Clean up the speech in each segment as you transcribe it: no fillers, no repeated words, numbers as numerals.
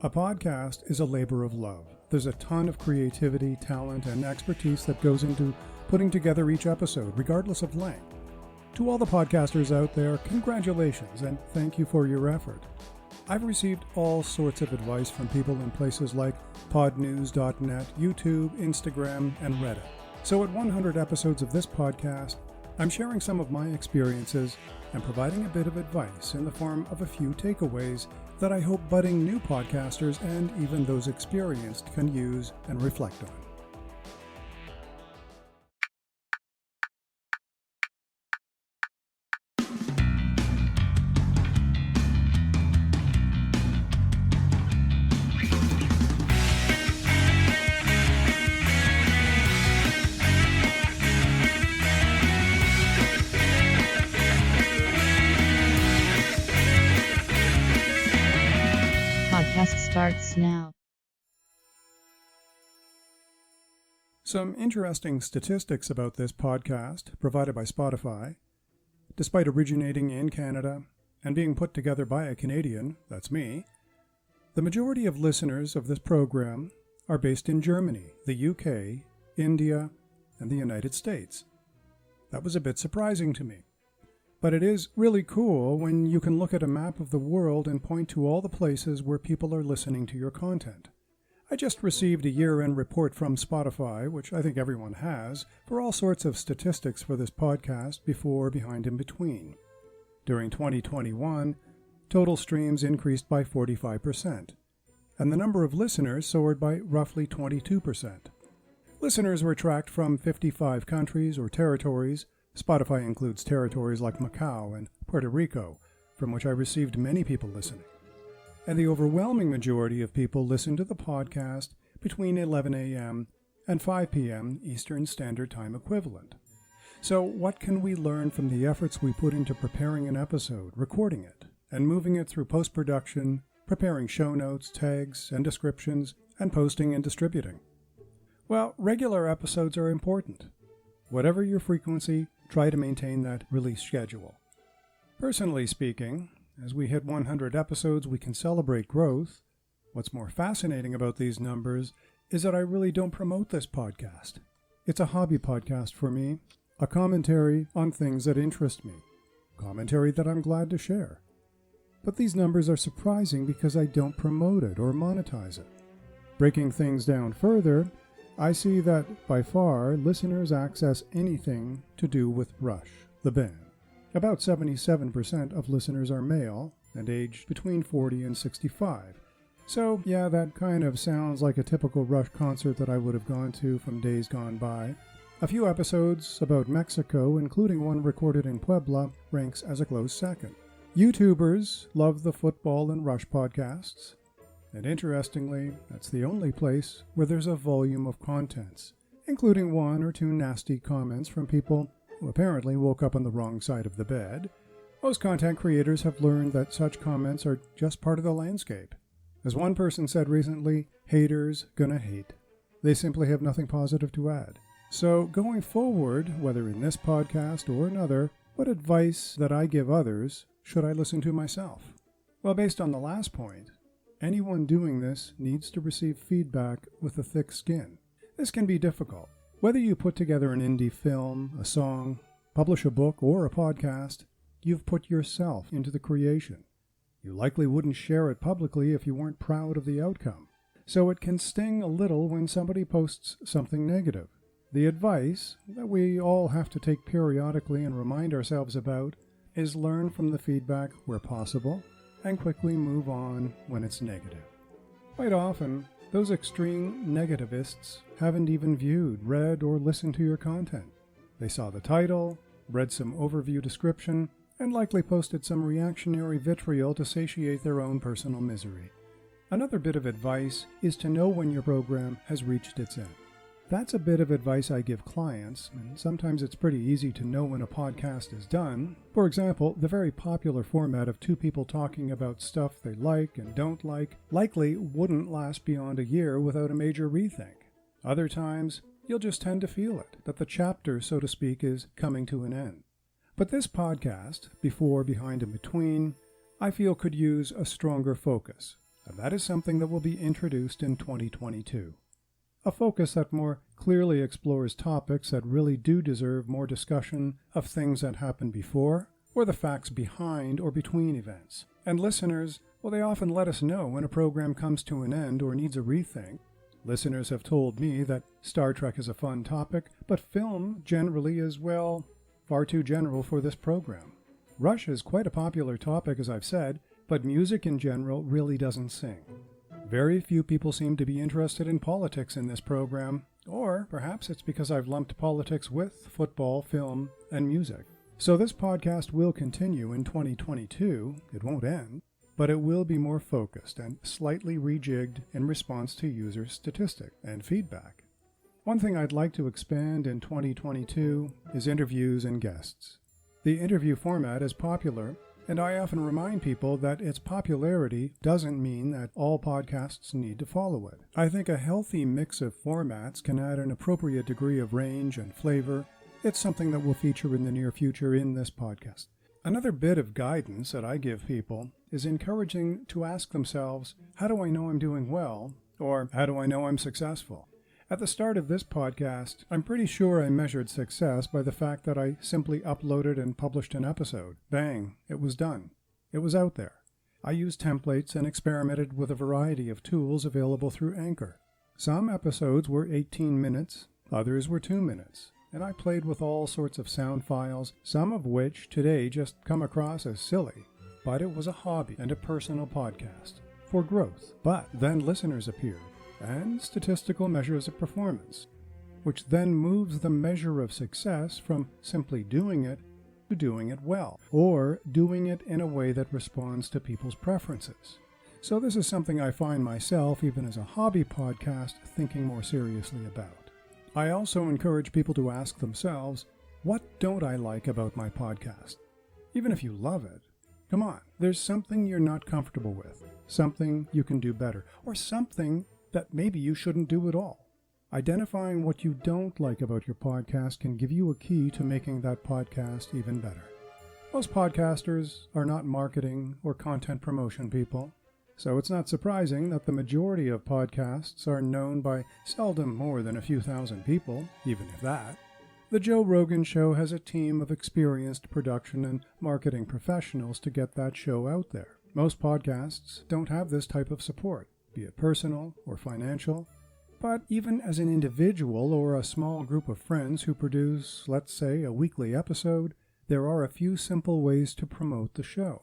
A podcast is a labor of love. There's a ton of creativity, talent, and expertise that goes into putting together each episode, regardless of length. To all the podcasters out there, congratulations and thank you for your effort. I've received all sorts of advice from people in places like podnews.net, YouTube, Instagram, and Reddit. So at 100 episodes of this podcast, I'm sharing some of my experiences and providing a bit of advice in the form of a few takeaways that I hope budding new podcasters and even those experienced can use and reflect on. Podcast starts now. Some interesting statistics about this podcast provided by Spotify. Despite originating in Canada and being put together by a Canadian, that's me, the majority of listeners of this program are based in Germany, the UK, India, and the United States. That was a bit surprising to me. But it is really cool when you can look at a map of the world and point to all the places where people are listening to your content. I just received a year-end report from Spotify, which I think everyone has, for all sorts of statistics for this podcast before, behind, and between. During 2021, total streams increased by 45%, and the number of listeners soared by roughly 22%. Listeners were tracked from 55 countries or territories. Spotify includes territories like Macau and Puerto Rico, from which I received many people listening. And the overwhelming majority of people listen to the podcast between 11 a.m. and 5 p.m. Eastern Standard Time equivalent. So what can we learn from the efforts we put into preparing an episode, recording it, and moving it through post-production, preparing show notes, tags, and descriptions, and posting and distributing? Well, regular episodes are important. Whatever your frequency, try to maintain that release schedule. Personally speaking, as we hit 100 episodes, we can celebrate growth. What's more fascinating about these numbers is that I really don't promote this podcast. It's a hobby podcast for me, a commentary on things that interest me, commentary that I'm glad to share. But these numbers are surprising because I don't promote it or monetize it. Breaking things down further, I see that, by far, listeners access anything to do with Rush, the band. About 77% of listeners are male and aged between 40 and 65. So, yeah, that kind of sounds like a typical Rush concert that I would have gone to from days gone by. A few episodes about Mexico, including one recorded in Puebla, ranks as a close second. YouTubers love the football and Rush podcasts. And interestingly, that's the only place where there's a volume of contents, including one or two nasty comments from people who apparently woke up on the wrong side of the bed. Most content creators have learned that such comments are just part of the landscape. As one person said recently, haters gonna hate. They simply have nothing positive to add. So going forward, whether in this podcast or another, what advice that I give others should I listen to myself? Well, based on the last point, anyone doing this needs to receive feedback with a thick skin. This can be difficult. Whether you put together an indie film, a song, publish a book, or a podcast, you've put yourself into the creation. You likely wouldn't share it publicly if you weren't proud of the outcome. So it can sting a little when somebody posts something negative. The advice that we all have to take periodically and remind ourselves about is learn from the feedback where possible, and quickly move on when it's negative. Quite often, those extreme negativists haven't even viewed, read, or listened to your content. They saw the title, read some overview description, and likely posted some reactionary vitriol to satiate their own personal misery. Another bit of advice is to know when your program has reached its end. That's a bit of advice I give clients, and sometimes it's pretty easy to know when a podcast is done. For example, the very popular format of two people talking about stuff they like and don't like likely wouldn't last beyond a year without a major rethink. Other times, you'll just tend to feel it, that the chapter, so to speak, is coming to an end. But this podcast, Before, Behind, and Between, I feel could use a stronger focus, and that is something that will be introduced in 2022. A focus that more clearly explores topics that really do deserve more discussion of things that happened before, or the facts behind or between events. And listeners, well, they often let us know when a program comes to an end or needs a rethink. Listeners have told me that Star Trek is a fun topic, but film generally is, well, far too general for this program. Rush is quite a popular topic, as I've said, but music in general really doesn't sing. Very few people seem to be interested in politics in this program, or perhaps it's because I've lumped politics with football, film, and music. So this podcast will continue in 2022, it won't end, but it will be more focused and slightly rejigged in response to user statistics and feedback. One thing I'd like to expand in 2022 is interviews and guests. The interview format is popular, and I often remind people that its popularity doesn't mean that all podcasts need to follow it. I think a healthy mix of formats can add an appropriate degree of range and flavor. It's something that will feature in the near future in this podcast. Another bit of guidance that I give people is encouraging to ask themselves, how do I know I'm doing well? Or how do I know I'm successful? At the start of this podcast, I'm pretty sure I measured success by the fact that I simply uploaded and published an episode. Bang, it was done. It was out there. I used templates and experimented with a variety of tools available through Anchor. Some episodes were 18 minutes, others were 2 minutes, and I played with all sorts of sound files, some of which today just come across as silly. But it was a hobby and a personal podcast for growth. But then listeners appeared, and statistical measures of performance, which then moves the measure of success from simply doing it to doing it well, or doing it in a way that responds to people's preferences. So this is something I find myself, even as a hobby podcast, thinking more seriously about. I also encourage people to ask themselves, what don't I like about my podcast? Even if you love it, come on, there's something you're not comfortable with, something you can do better, or something that maybe you shouldn't do at all. Identifying what you don't like about your podcast can give you a key to making that podcast even better. Most podcasters are not marketing or content promotion people, so it's not surprising that the majority of podcasts are known by seldom more than a few thousand people, even if that. The Joe Rogan Show has a team of experienced production and marketing professionals to get that show out there. Most podcasts don't have this type of support, be it personal or financial, but even as an individual or a small group of friends who produce, let's say, a weekly episode, there are a few simple ways to promote the show.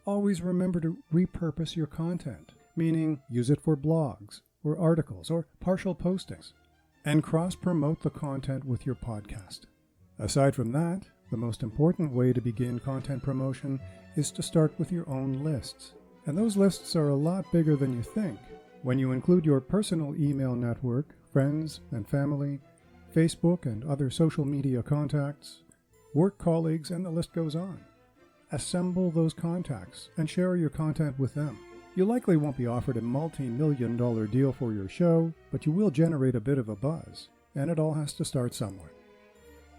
Always remember to repurpose your content, meaning use it for blogs or articles or partial postings, and cross-promote the content with your podcast. Aside from that, the most important way to begin content promotion is to start with your own lists. And those lists are a lot bigger than you think. When you include your personal email network, friends and family, Facebook and other social media contacts, work colleagues, and the list goes on. Assemble those contacts and share your content with them. You likely won't be offered a multi-million-dollar deal for your show, but you will generate a bit of a buzz, and it all has to start somewhere.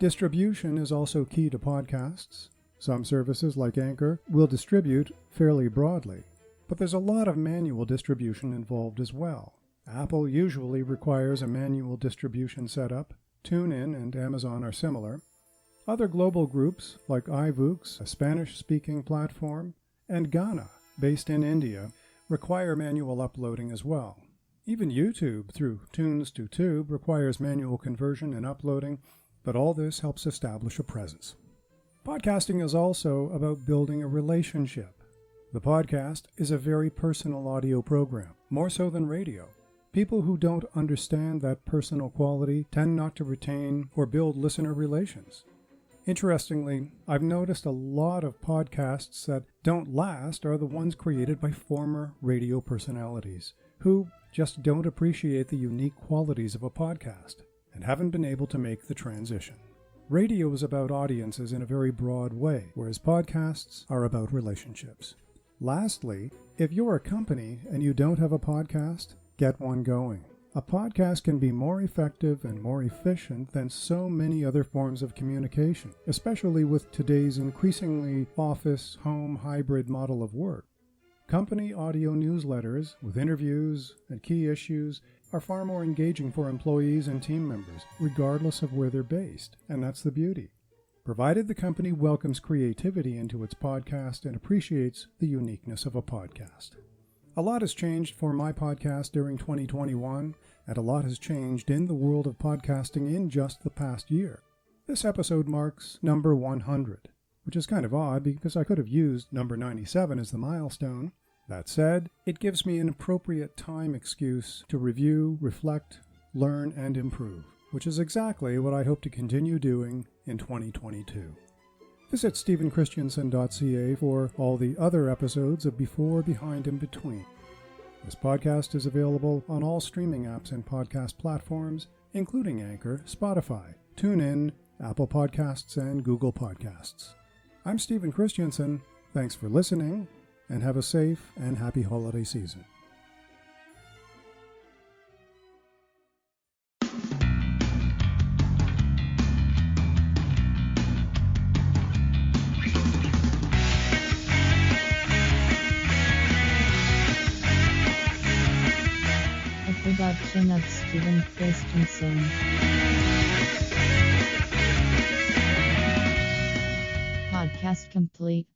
Distribution is also key to podcasts. Some services like Anchor will distribute fairly broadly, but there's a lot of manual distribution involved as well. Apple usually requires a manual distribution setup. TuneIn and Amazon are similar. Other global groups like iVoox, a Spanish-speaking platform, and Ghana, based in India, require manual uploading as well. Even YouTube, through Tunes to Tube, requires manual conversion and uploading, but all this helps establish a presence. Podcasting is also about building a relationship. The podcast is a very personal audio program, more so than radio. People who don't understand that personal quality tend not to retain or build listener relations. Interestingly, I've noticed a lot of podcasts that don't last are the ones created by former radio personalities who just don't appreciate the unique qualities of a podcast and haven't been able to make the transition. Radio is about audiences in a very broad way, whereas podcasts are about relationships. Lastly, if you're a company and you don't have a podcast, get one going. A podcast can be more effective and more efficient than so many other forms of communication, especially with today's increasingly office, home, hybrid model of work. Company audio newsletters with interviews and key issues are far more engaging for employees and team members, regardless of where they're based, and that's the beauty. Provided the company welcomes creativity into its podcast and appreciates the uniqueness of a podcast. A lot has changed for my podcast during 2021, and a lot has changed in the world of podcasting in just the past year. This episode marks number 100, which is kind of odd because I could have used number 97 as the milestone. That said, it gives me an appropriate time excuse to review, reflect, learn, and improve, which is exactly what I hope to continue doing in 2022. Visit stephenchristiansen.ca for all the other episodes of Before, Behind, and Between. This podcast is available on all streaming apps and podcast platforms, including Anchor, Spotify, TuneIn, Apple Podcasts, and Google Podcasts. I'm Stephen Christiansen. Thanks for listening, and have a safe and happy holiday season. A production of Stephen Christiansen. Podcast complete.